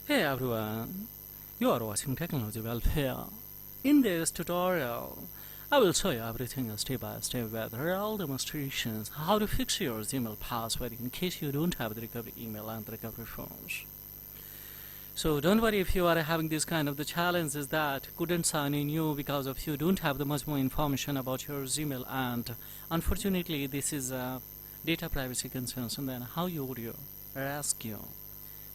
Hey everyone, you are watching Technology Welfare. In this tutorial, I will show you everything step by step with real demonstrations how to fix your Gmail password in case you don't have the recovery email and the recovery forms. So don't worry if you are having this kind of the challenges that couldn't sign in you because of you don't have the much more information about your Gmail, and unfortunately this is data privacy concerns, and then how you would you rescue.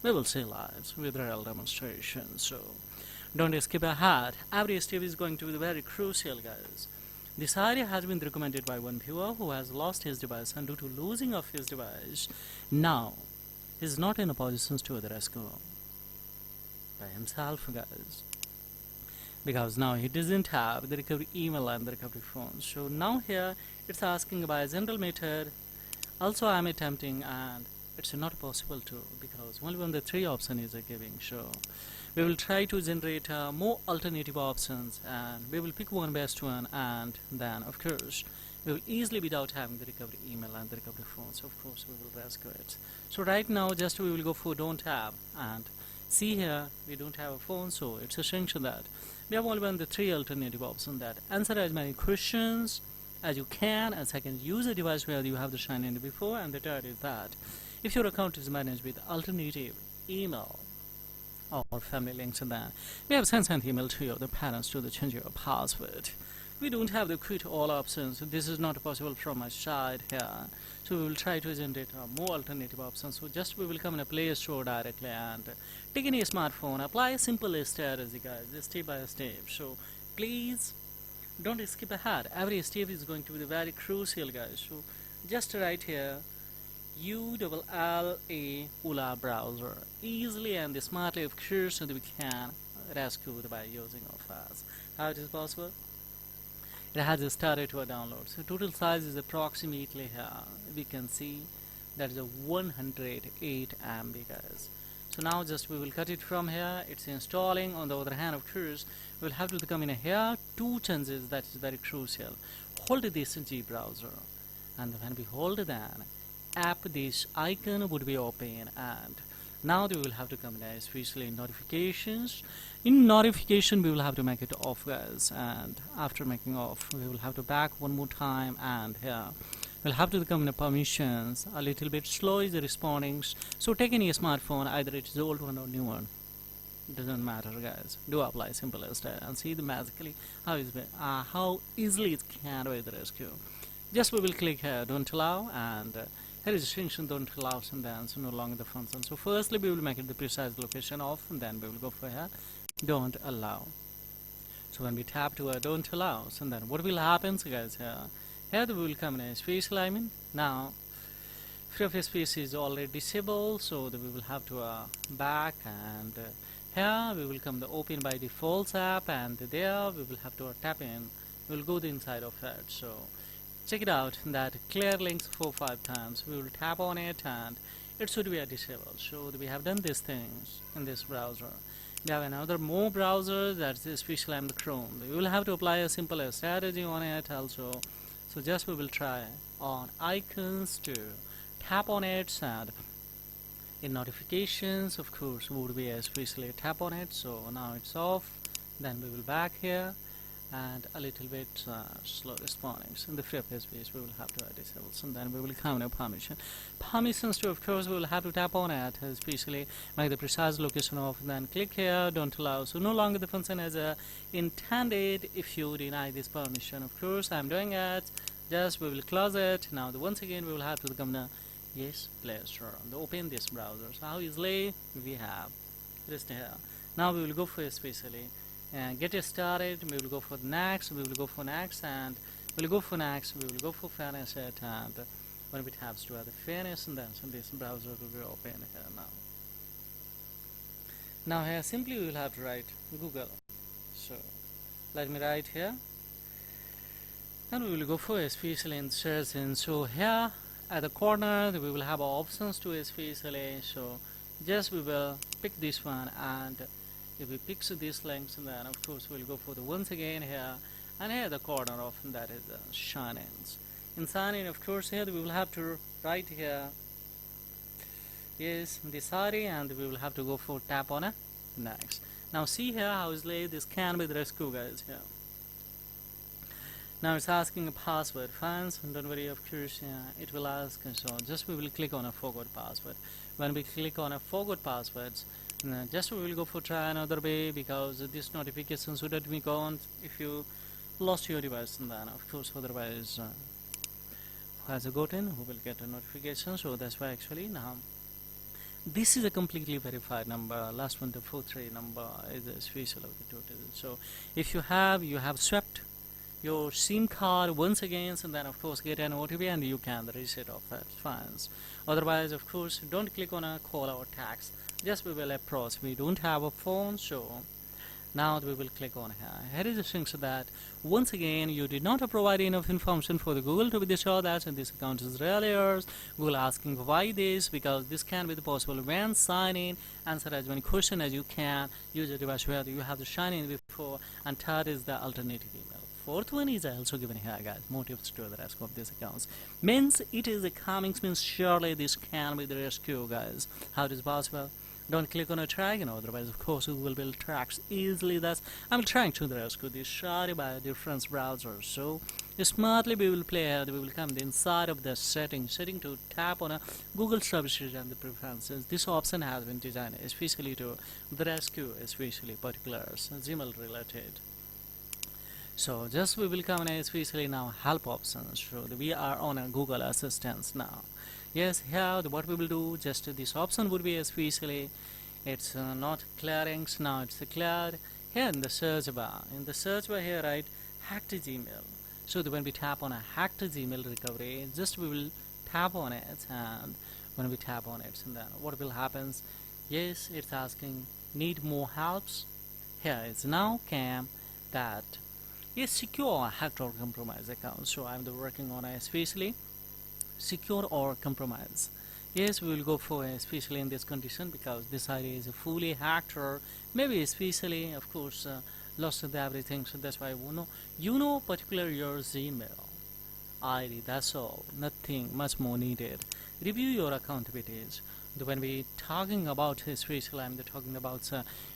We will see lives with real demonstrations, so don't skip ahead. Every step is going to be very crucial, guys. This idea has been recommended by one viewer who has lost his device, and due to losing of his device, now he's not in a position to the rescue by himself, guys, because now he doesn't have the recovery email and the recovery phone. So now here it's asking by a general method. Also I'm attempting, and it's not possible to because only one the three option is giving. So we will try to generate more alternative options, and we will pick one best one, and then of course we will easily, without having the recovery email and the recovery phone, so of course we will rescue it. So right now just we will go for don't have, and see here we don't have a phone, so it's essential that we have only one the three alternative options that answer as many questions as you can, and second, use a device where you have the sign in before, and the third is that if your account is managed with alternative email or family links, and then we have sent an email to your the parents to the change your password. We don't have the quit all options, so this is not possible from my side here. So we will try to generate more alternative options. So just we will come in a Play Store directly and take any smartphone, apply a simple strategy, guys, step by step. So please don't skip ahead. Every step is going to be very crucial, guys. So just right here ULLA browser easily and smartly, of course, so that we can rescue by using of us. How it is possible? It has started to download. So total size is approximately here. We can see that is a 108 MB, guys. So now just we will cut it from here. It's installing. On the other hand, of course, we'll have to come in here. Two changes that is very crucial. Hold this G browser, and when we hold then app, this icon would be open, and now we will have to come in especially in notifications. In notification we will have to make it off, guys, and after making off we will have to back one more time, and here we'll have to come in permissions. A little bit slow is responding, so take any smartphone, either it is the old one or new one, it doesn't matter, guys. Do apply simple as that and see the magically how easily it can be the rescue. Just we will click here don't allow, and here is distinction don't allow, and then so no longer the function. So firstly we will make it the precise location off, and then we will go for here don't allow. So when we tap to don't allow, so then what will happen, so guys, here we will come in a space alignment. Now free of space is already disabled, so that we will have to back, and here we will come the open by default app, and there we will have to tap in. We will go the inside of it. So check it out, that clear links 4-5 times. We will tap on it and it should be disabled. So we have done these things in this browser. We have another more browser, that's especially in the Chrome. We will have to apply a simple strategy on it also. So just we will try on icons to tap on it, and in notifications of course would be especially tap on it. So now it's off, then we will back here, and a little bit slow responding. So in the free space we will have to disable, and then we will come to permissions to, of course we will have to tap on it, especially make the precise location of, then click here don't allow. So no longer the function as intended if you deny this permission. Of course I'm doing it, just we will close it. Now once again we will have to come to yes Play Store and open this browser. So how easily we have just here. Now we will go for especially and get it started. We will go for next, we will go for next, and we will go for next, we will go for finish it, and when we tabs to the finish, and then so this browser will be open here now here simply we will have to write Google. So let me write here, and we will go for especially in search. And so here at the corner we will have options to especially, so just we will pick this one, and if we pick these links, and then of course we'll go for the once again here, and here the corner of that is the sign-ins. In sign-in, of course, here we will have to write here Yes, this ID, and we will have to go for tap on a next. Now see here how easily this can be the rescue, guys. Here. Now it's asking a password. Fans, don't worry, of course, it will ask. So just we will click on a forgot password. When we click on a forgot passwords, just we will go for try another way, because this notification shouldn't be gone if you lost your device, and then of course otherwise who has gotten who will get a notification. So that's why actually now this is a completely verified number. Last one, the 43 number is a special of the total. So if you have swept your SIM card once again, and then of course get an OTP and you can reset off that files. Otherwise, of course, don't click on a call or text. Just we will approach. We don't have a phone, so now we will click on here. Here is the thing, so that once again you did not provide enough information for the Google to be sure that this account is really yours. Google asking why this, because this can be the possible when sign in, answer as many questions as you can, use a device where you have to sign in before, and third is the alternative email. Fourth one is also given here, guys. Motives to the rescue of these accounts. Means it is a coming, means surely this can be the rescue, guys. How it is possible? Don't click on a track, otherwise of course you will build tracks easily. That's I'm trying to rescue this shard by a different browser. So smartly we will play ahead. We will come inside of the setting to tap on a Google services and the preferences. This option has been designed especially to the rescue, especially particulars Gmail related. So just we will come in especially now help options. So we are on a Google Assistant now. Yes, here what we will do, just this option would be especially it's not clearing, so now it's cleared. Here in the search bar here, right, hacked Gmail. So when we tap on a hacked Gmail recovery, just we will tap on it, and when we tap on it, and then what will happen? Yes, it's asking need more helps. Here it's now cam that is secure hacked or compromised account. So I'm working on a especially secure or compromise. Yes, we will go for especially in this condition, because this ID is a fully hacked, or maybe especially of course lost of everything. So that's why particular your Gmail ID. That's all, nothing much more needed. Review your account activities. When we talking about especially I'm talking about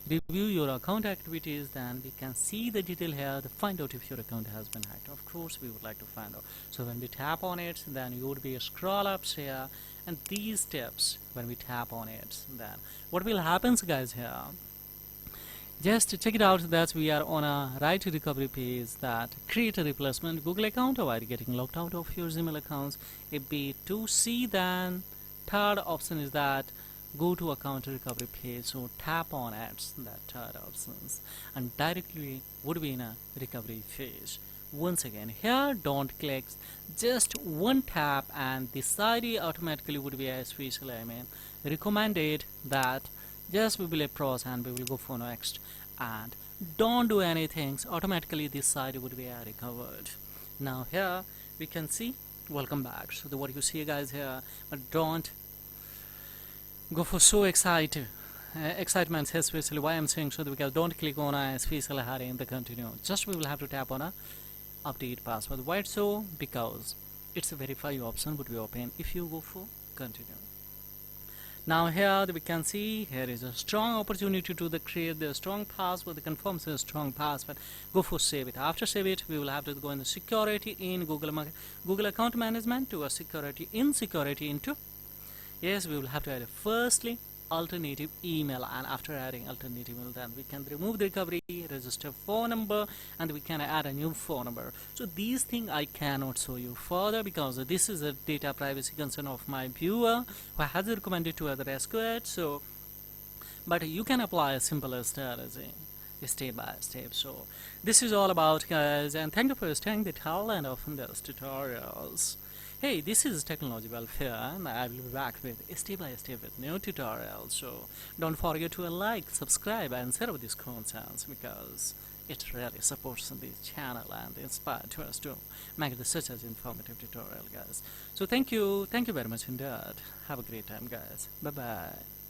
review your account activities, then we can see the detail here to find out if your account has been hacked. Of course we would like to find out. So when we tap on it, then you would be a scroll up here, and these steps when we tap on it, then what will happen, guys, here, just check it out that we are on a right recovery page that create a replacement Google account while getting logged out of your Gmail accounts. If be to see, then third option is that go to account recovery page. So tap on it, that third options, and directly would be in a recovery phase. Once again here, don't click, just one tap and this ID automatically would be especially recommended that just we will approach and we will go for next, and don't do anything, automatically this side would be recovered. Now here we can see welcome back. So what you see, guys, here, but don't go for so excitement, especially why I'm saying so, because don't click on a special hurry in the continue. Just we will have to tap on a update password. Why so? Because it's a verify option would be open if you go for continue. Now here we can see here is a strong opportunity to create the strong password, the confirms a strong password. Go for save it. After save it, we will have to go in the security in Google account management to a security into. Yes, we will have to add firstly alternative email, and after adding alternative email, then we can remove the recovery, register phone number, and we can add a new phone number. So these things I cannot show you further, because this is a data privacy concern of my viewer who has recommended to other rescue it. So but you can apply a simpler strategy step by step. So this is all about, guys, and thank you for staying the talent of these tutorials. Hey, this is Technology Welfare, and I will be back with step by step with new tutorials. So don't forget to like, subscribe, and share this content, because it really supports this channel and inspires to us to make such as informative tutorial, guys. So thank you very much indeed. Have a great time, guys. Bye bye.